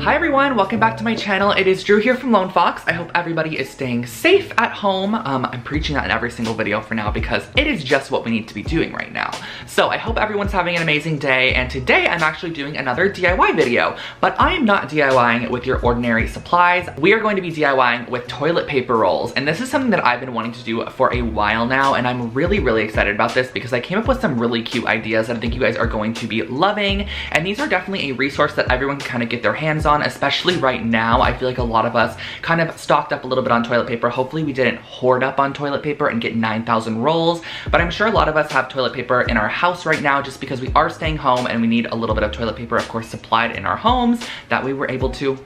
Hi everyone, welcome back to my channel. It is Drew here from Lone Fox. I hope everybody is staying safe at home. I'm preaching that in every single video for now because it is just what we need to be doing right now. So I hope everyone's having an amazing day, and today I'm actually doing another DIY video, but I am not DIYing with your ordinary supplies. We are going to be DIYing with toilet paper rolls, and this is something that I've been wanting to do for a while now, and I'm really excited about this because I came up with some really cute ideas that I think you guys are going to be loving, and these are definitely a resource that everyone can kind of get their hands on, especially right now. I feel like a lot of us kind of stocked up a little bit on toilet paper. Hopefully we didn't hoard up on toilet paper and get 9,000 rolls, but I'm sure a lot of us have toilet paper in our house right now just because we are staying home and we need a little bit of toilet paper, of course, supplied in our homes that we were able to,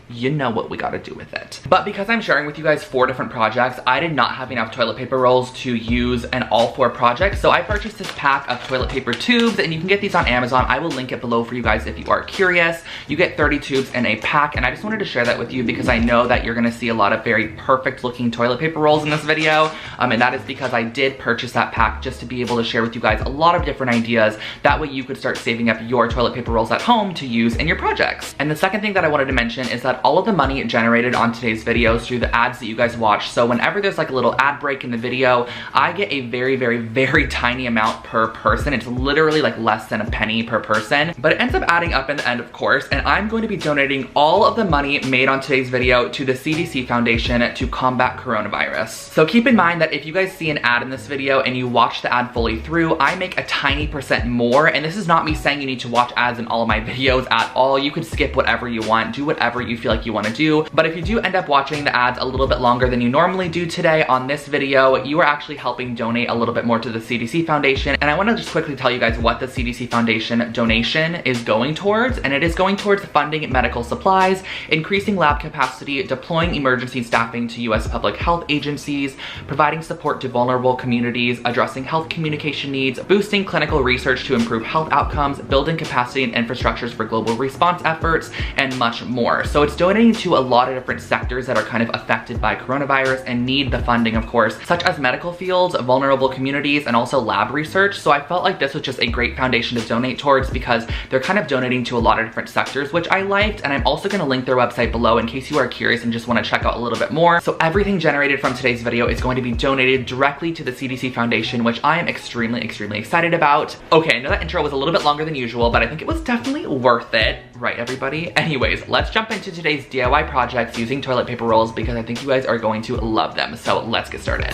you know what we gotta do with it. But because I'm sharing with you guys 4 different projects, I did not have enough toilet paper rolls to use in all 4 projects, so I purchased this pack of toilet paper tubes, and you can get these on Amazon. I will link it below for you guys if you are curious. You get 30 tubes in a pack, and I just wanted to share that with you because I know that you're gonna see a lot of very perfect looking toilet paper rolls in this video, and that is because I did purchase that pack just to be able to share with you guys a lot of different ideas. That way you could start saving up your toilet paper rolls at home to use in your projects. And the second thing that I wanted to mention is that all of the money generated on today's videos through the ads that you guys watch. So whenever there's like a little ad break in the video, I get a very tiny amount per person. It's literally like less than a penny per person, but it ends up adding up in the end, of course, and I'm going to be donating all of the money made on today's video to the CDC Foundation to combat coronavirus. So keep in mind that if you guys see an ad in this video and you watch the ad fully through, I make a tiny percent more, and this is not me saying you need to watch ads in all of my videos at all. You could skip whatever you want, do whatever you feel like you want to do, but if you do end up watching the ads a little bit longer than you normally do today on this video, you are actually helping donate a little bit more to the CDC Foundation. And I want to just quickly tell you guys what the CDC Foundation donation is going towards, and it is going towards funding medical supplies, increasing lab capacity, deploying emergency staffing to US public health agencies, providing support to vulnerable communities, addressing health communication needs, boosting clinical research to improve health outcomes, building capacity and infrastructures for global response efforts, and much more. So it's donating to a lot of different sectors that are kind of affected by coronavirus and need the funding, of course, such as medical fields, vulnerable communities, and also lab research. So I felt like this was just a great foundation to donate towards because they're kind of donating to a lot of different sectors, which I liked. And I'm also gonna link their website below in case you are curious and just wanna check out a little bit more. So everything generated from today's video is going to be donated directly to the CDC Foundation, which I am extremely excited about. Okay, I know that intro was a little bit longer than usual, but I think it was definitely worth it, right everybody? Anyways, let's jump into today's DIY projects using toilet paper rolls because I think you guys are going to love them. So let's get started.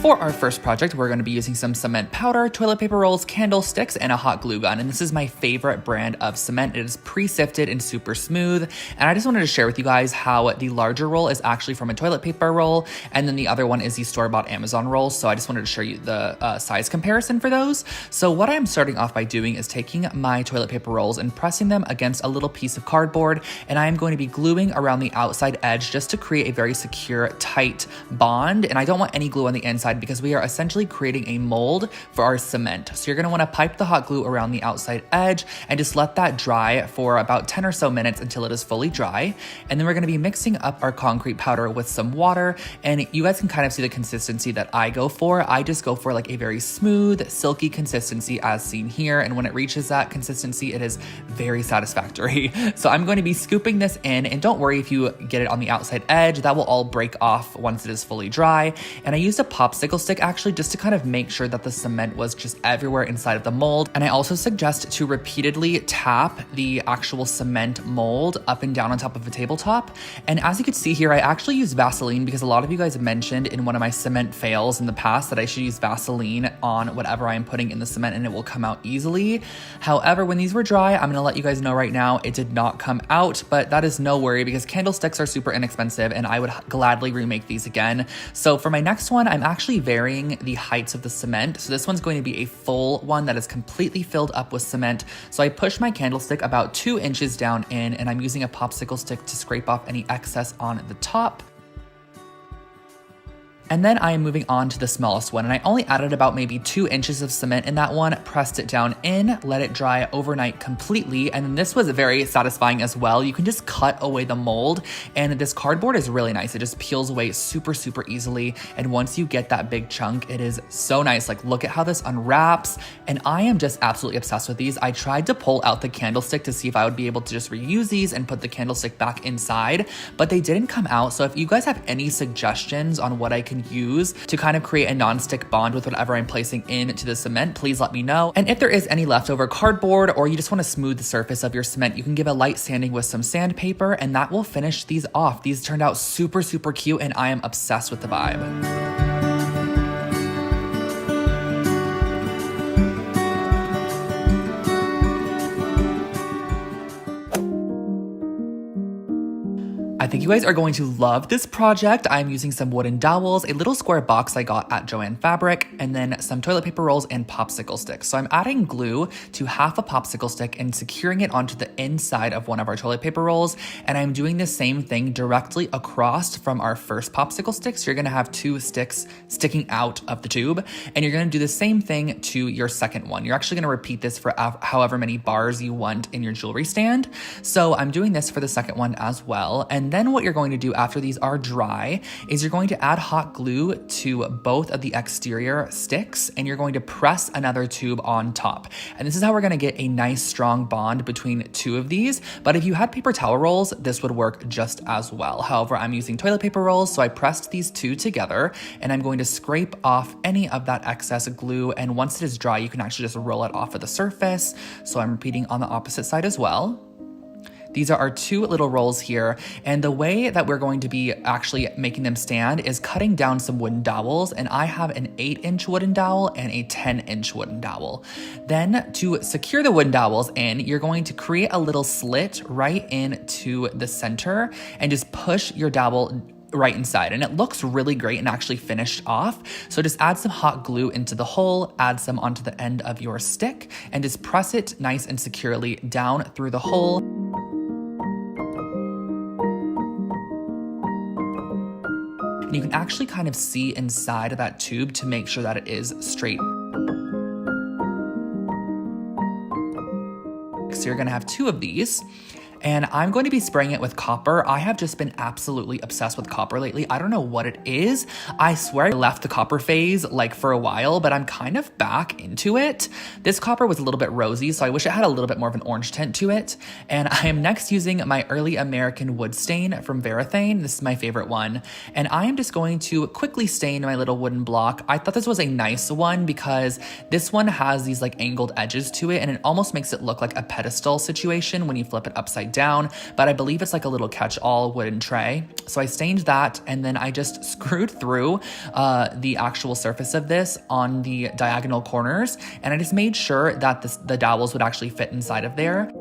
For our first project, we're going to be using some cement powder, toilet paper rolls, candlesticks, and a hot glue gun. And this is my favorite brand of cement. It is pre-sifted and super smooth. And I just wanted to share with you guys how the larger roll is actually from a toilet paper roll, and then the other one is the store-bought Amazon rolls. So I just wanted to show you the size comparison for those. So what I'm starting off by doing is taking my toilet paper rolls and pressing them against a little piece of cardboard, and I am going to be gluing around the outside edge just to create a very secure, tight bond. And I don't want any glue on the inside because we are essentially creating a mold for our cement. So you're gonna wanna pipe the hot glue around the outside edge and just let that dry for about 10 or so minutes until it is fully dry. And then we're gonna be mixing up our concrete powder with some water, and you guys can kind of see the consistency that I go for. I just go for like a very smooth, silky consistency as seen here. And when it reaches that consistency, it is very satisfactory. So I'm going to be scooping this in, and don't worry if you get it on the outside edge, that will all break off once it is fully dry. And I used a popsicle stick actually just to kind of make sure that the cement was just everywhere inside of the mold. And I also suggest to repeatedly tap the actual cement mold up and down on top of a tabletop. And as you can see here, I actually use Vaseline because a lot of you guys mentioned in one of my cement fails in the past that I should use Vaseline on whatever I am putting in the cement and it will come out easily. However, when these were dry, I'm gonna let you guys know right now, it did not come out, but that is no worry because candlesticks are super inexpensive and I would gladly remake these again. So for my next one, I'm actually varying the heights of the cement. So this one's going to be a full one that is completely filled up with cement. So I push my candlestick about 2 inches down in, and I'm using a popsicle stick to scrape off any excess on the top. And then I am moving on to the smallest one, and I only added about maybe 2 inches of cement in that one, pressed it down in, let it dry overnight completely, and then this was very satisfying as well. You can just cut away the mold, and this cardboard is really nice. It just peels away super, super easily, and once you get that big chunk, it is so nice. Like, look at how this unwraps, and I am just absolutely obsessed with these. I tried to pull out the candlestick to see if I would be able to just reuse these and put the candlestick back inside, but they didn't come out. So if you guys have any suggestions on what I can use to kind of create a non-stick bond with whatever I'm placing into the cement, please let me know. And if there is any leftover cardboard or you just want to smooth the surface of your cement, you can give a light sanding with some sandpaper and that will finish these off. These turned out super, super cute and I am obsessed with the vibe. I think you guys are going to love this project. I'm using some wooden dowels, a little square box I got at Joann Fabric, and then some toilet paper rolls and popsicle sticks. So I'm adding glue to half a popsicle stick and securing it onto the inside of one of our toilet paper rolls. And I'm doing the same thing directly across from our first popsicle stick. So you're gonna have 2 sticks sticking out of the tube, and you're gonna do the same thing to your second one. You're actually gonna repeat this for however many bars you want in your jewelry stand. So I'm doing this for the second one as well. And then what you're going to do after these are dry is you're going to add hot glue to both of the exterior sticks and you're going to press another tube on top. And this is how we're going to get a nice strong bond between 2 of these. But if you had paper towel rolls, this would work just as well. However, I'm using toilet paper rolls, so I pressed these 2 together and I'm going to scrape off any of that excess glue. And once it is dry, you can actually just roll it off of the surface. So I'm repeating on the opposite side as well. These are our 2 little rolls here, and the way that we're going to be actually making them stand is cutting down some wooden dowels, and I have an 8-inch wooden dowel and a 10-inch wooden dowel. Then to secure the wooden dowels in, you're going to create a little slit right into the center and just push your dowel right inside, and it looks really great and actually finished off. So just add some hot glue into the hole, add some onto the end of your stick, and just press it nice and securely down through the hole. And you can actually kind of see inside of that tube to make sure that it is straight. So you're gonna have 2 of these. And I'm going to be spraying it with copper. I have just been absolutely obsessed with copper lately. I don't know what it is. I swear I left the copper phase like for a while, but I'm kind of back into it. This copper was a little bit rosy, so I wish it had a little bit more of an orange tint to it. And I am next using my Early American wood stain from Varathane. This is my favorite one. And I am just going to quickly stain my little wooden block. I thought this was a nice one because this one has these like angled edges to it and it almost makes it look like a pedestal situation when you flip it upside down, but I believe it's like a little catch-all wooden tray. So I stained that and then I just screwed through the actual surface of this on the diagonal corners, and I just made sure that the dowels would actually fit inside of there.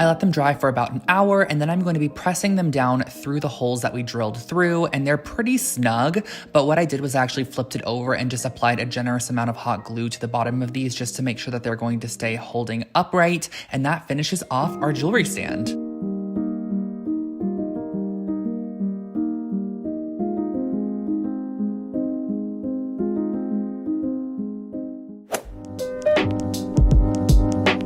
I let them dry for about an hour, and then I'm going to be pressing them down through the holes that we drilled through, and they're pretty snug, but what I did was I actually flipped it over and just applied a generous amount of hot glue to the bottom of these just to make sure that they're going to stay holding upright, and that finishes off our jewelry stand.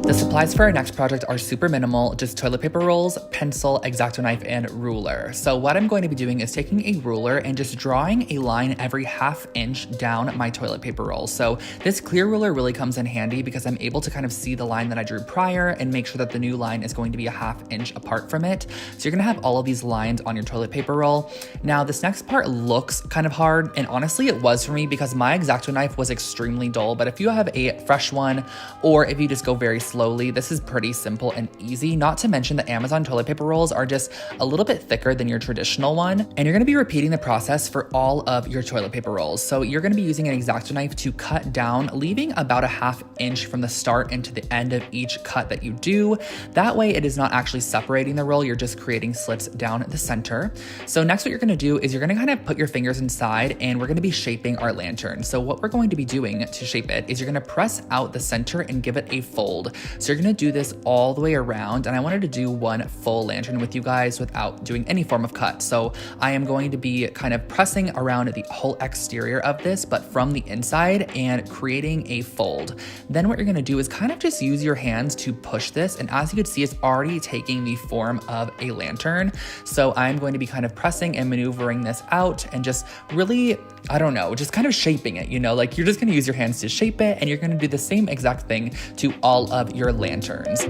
The supplies for our next project are super minimal, just toilet paper rolls, pencil, X-Acto knife, and ruler. So what I'm going to be doing is taking a ruler and just drawing a line every ½ inch down my toilet paper roll. So this clear ruler really comes in handy because I'm able to kind of see the line that I drew prior and make sure that the new line is going to be a ½ inch apart from it. So you're gonna have all of these lines on your toilet paper roll. Now this next part looks kind of hard, and honestly it was for me because my X-Acto knife was extremely dull, but if you have a fresh one or if you just go very slowly, this is pretty simple and easy. Not to mention the Amazon toilet paper rolls are just a little bit thicker than your traditional one. And you're gonna be repeating the process for all of your toilet paper rolls. So you're gonna be using an X-Acto knife to cut down, leaving about a ½ inch from the start and to the end of each cut that you do. That way it is not actually separating the roll, you're just creating slits down the center. So next what you're gonna do is you're gonna kind of put your fingers inside and we're gonna be shaping our lantern. So what we're going to be doing to shape it is you're gonna press out the center and give it a fold. So So you're gonna do this all the way around, and I wanted to do one full lantern with you guys without doing any form of cut. So I am going to be kind of pressing around the whole exterior of this, but from the inside, and creating a fold. Then what you're gonna do is kind of just use your hands to push this, and as you can see, it's already taking the form of a lantern. So I'm going to be kind of pressing and maneuvering this out and just really, I don't know, just kind of shaping it, you know, like you're just gonna use your hands to shape it, and you're gonna do the same exact thing to all of your lanterns.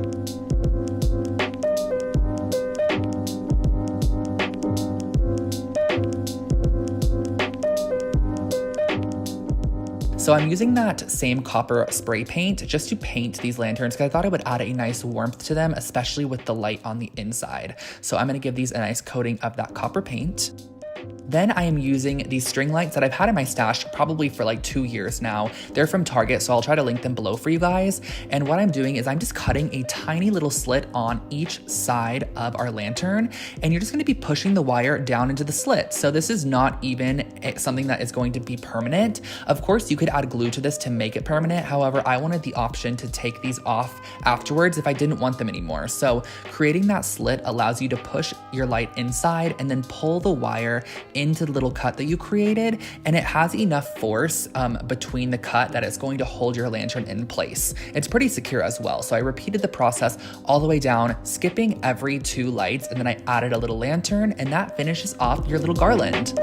So I'm using that same copper spray paint just to paint these lanterns because I thought it would add a nice warmth to them, especially with the light on the inside. So I'm gonna give these a nice coating of that copper paint. Then I am using these string lights that I've had in my stash probably for like 2 years now. They're from Target, so I'll try to link them below for you guys. And what I'm doing is I'm just cutting a tiny little slit on each side of our lantern, and you're just gonna be pushing the wire down into the slit. So this is not even something that is going to be permanent. Of course, you could add glue to this to make it permanent. However, I wanted the option to take these off afterwards if I didn't want them anymore. So creating that slit allows you to push your light inside and then pull the wire into the little cut that you created, and it has enough force between the cut that it's going to hold your lantern in place. It's pretty secure as well. So I repeated the process all the way down, skipping every 2 lights, and then I added a little lantern, and that finishes off your little garland.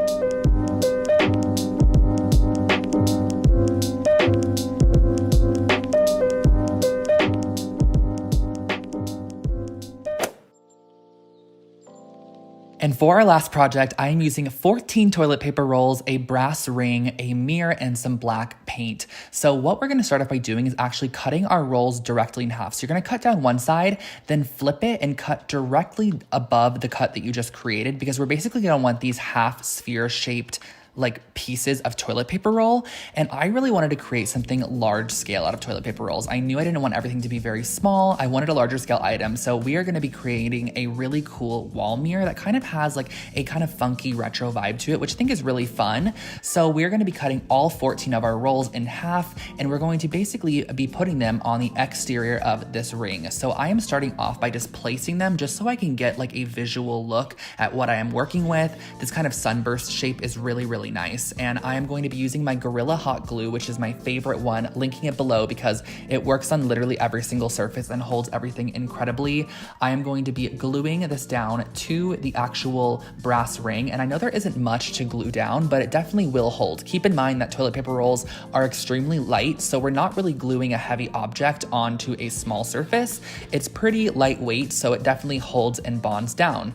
And for our last project, I am using 14 toilet paper rolls, a brass ring, a mirror, and some black paint. So what we're gonna start off by doing is actually cutting our rolls directly in half. So you're gonna cut down one side, then flip it and cut directly above the cut that you just created, because we're basically gonna want these half sphere shaped like pieces of toilet paper roll. And I really wanted to create something large scale out of toilet paper rolls. I knew I didn't want everything to be very small. I wanted a larger scale item. So we are gonna be creating a really cool wall mirror that kind of has like a kind of funky retro vibe to it, which I think is really fun. So we're gonna be cutting all 14 of our rolls in half, and we're going to basically be putting them on the exterior of this ring. So I am starting off by just placing them just so I can get like a visual look at what I am working with. This kind of sunburst shape is really, really nice. And I am going to be using my Gorilla Hot Glue, which is my favorite one, linking it below because it works on literally every single surface and holds everything incredibly. I am going to be gluing this down to the actual brass ring. And I know there isn't much to glue down, but it definitely will hold. Keep in mind that toilet paper rolls are extremely light, so we're not really gluing a heavy object onto a small surface. It's pretty lightweight, so it definitely holds and bonds down.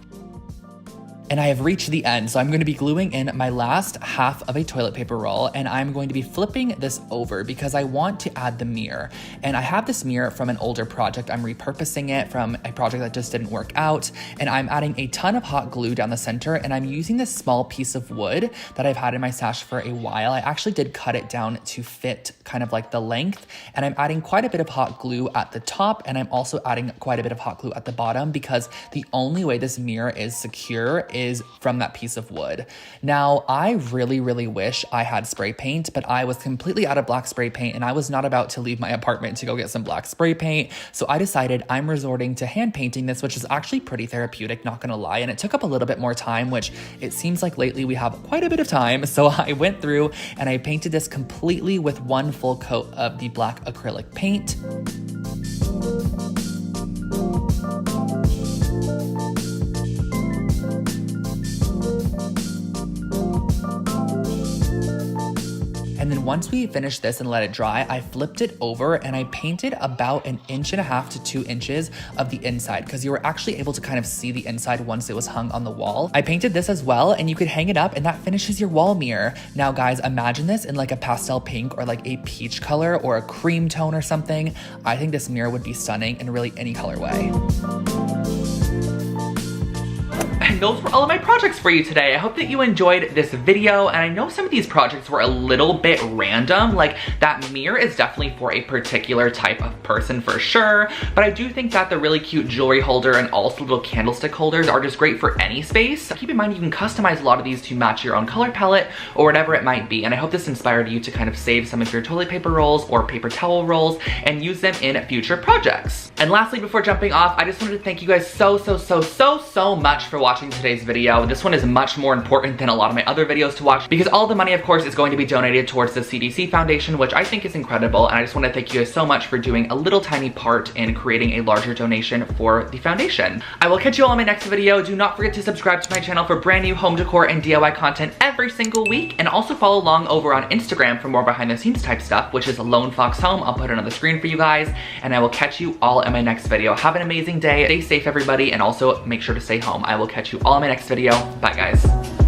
And I have reached the end, so I'm going to be gluing in my last half of a toilet paper roll, and I'm going to be flipping this over because I want to add the mirror. And I have this mirror from an older project. I'm repurposing it from a project that just didn't work out, and I'm adding a ton of hot glue down the center, and I'm using this small piece of wood that I've had in my stash for a while. I actually did cut it down to fit kind of like the length, and I'm adding quite a bit of hot glue at the top, and I'm also adding quite a bit of hot glue at the bottom because the only way this mirror is secure is from that piece of wood. Now, I really, really wish I had spray paint, but I was completely out of black spray paint, and I was not about to leave my apartment to go get some black spray paint. So I decided I'm resorting to hand painting this, which is actually pretty therapeutic, not gonna lie. And it took up a little bit more time, which it seems like lately we have quite a bit of time. So I went through and I painted this completely with one full coat of the black acrylic paint. And then once we finished this and let it dry, I flipped it over and I painted about 1.5 inches to 2 inches of the inside because you were actually able to kind of see the inside once it was hung on the wall. I painted this as well, and you could hang it up and that finishes your wall mirror. Now guys, imagine this in like a pastel pink or like a peach color or a cream tone or something. I think this mirror would be stunning in really any colorway. and those were all of my projects for you today. I hope that you enjoyed this video, and I know some of these projects were a little bit random. Like, that mirror is definitely for a particular type of person for sure, but I do think that the really cute jewelry holder and also little candlestick holders are just great for any space. Keep in mind you can customize a lot of these to match your own color palette or whatever it might be, and I hope this inspired you to kind of save some of your toilet paper rolls or paper towel rolls and use them in future projects. And lastly, before jumping off, I just wanted to thank you guys so much for watching today's video. This one is much more important than a lot of my other videos to watch because all the money, of course, is going to be donated towards the CDC Foundation, which I think is incredible, and I just want to thank you guys so much for doing a little tiny part in creating a larger donation for the foundation. I will catch you all in my next video. Do not forget to subscribe to my channel for brand new home decor and DIY content every single week, and also follow along over on Instagram for more behind the scenes type stuff, which is Lone Fox Home. I'll put it on the screen for you guys, and I will catch you all in my next video. Have an amazing day. Stay safe, everybody, and also make sure to stay home. I will catch you all in my next video. Bye, guys.